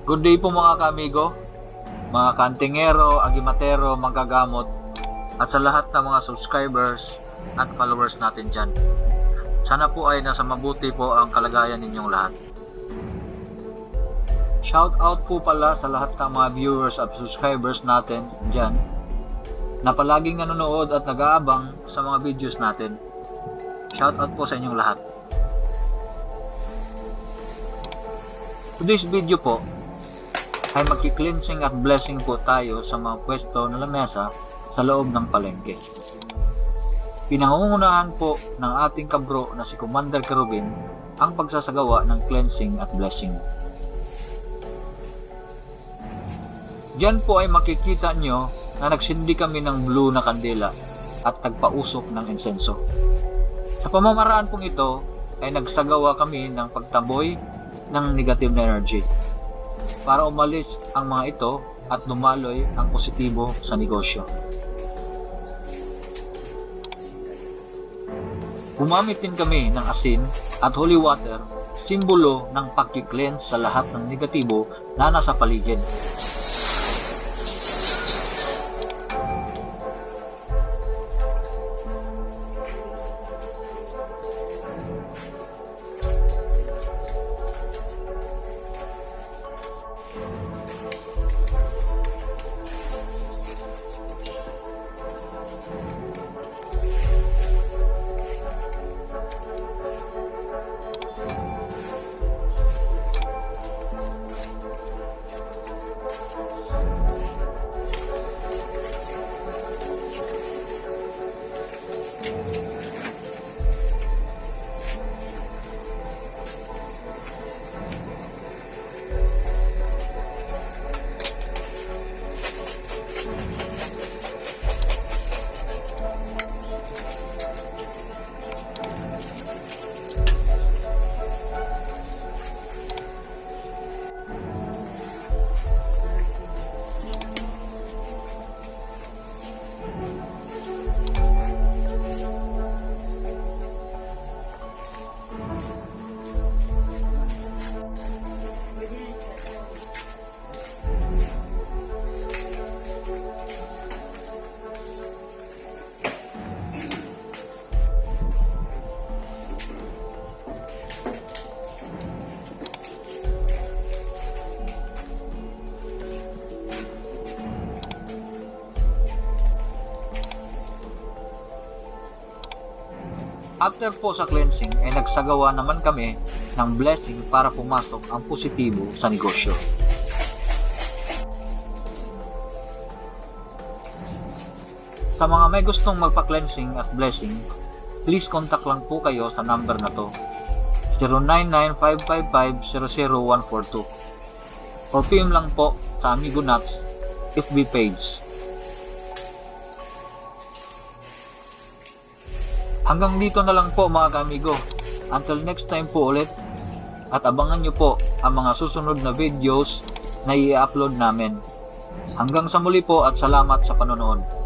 Good day po mga kaamigo, mga kantingero, agimatero, manggagamot, at sa lahat ng mga subscribers at followers natin dyan. Sana po ay nasa mabuti po ang kalagayan ninyong lahat. Shout out po pala sa lahat ng mga viewers at subscribers natin dyan na palaging nanonood at nag-aabang sa mga videos natin. Shout out po sa inyong lahat. Today's video po ay magki-cleansing at blessing po tayo sa mga pwesto na lamesa sa loob ng palengke. Pinangungunahan po ng ating kabro na si Commander Kerubin ang pagsasagawa ng cleansing at blessing. Diyan po ay makikita nyo na nagsindi kami ng blue na kandila at nagpausok ng insenso. Sa pamamaraan pong ito ay nagsagawa kami ng pagtaboy ng negative na energy para umalis ang mga ito at dumaloy ang positibo sa negosyo. Gumamit din kami ng asin at holy water, simbolo ng pag-cleanse sa lahat ng negatibo na nasa paligid. After po sa cleansing ay nagsagawa naman kami ng blessing para pumasok ang positibo sa negosyo. Sa mga may gustong magpa-cleansing at blessing, please contact lang po kayo sa number na to, 099555-00142, or PM lang po sa Amigo Nuts FB page. Hanggang dito na lang po mga kaamigo. Until next time po ulit, at abangan nyo po ang mga susunod na videos na i-upload namin. Hanggang sa muli po at salamat sa panonood.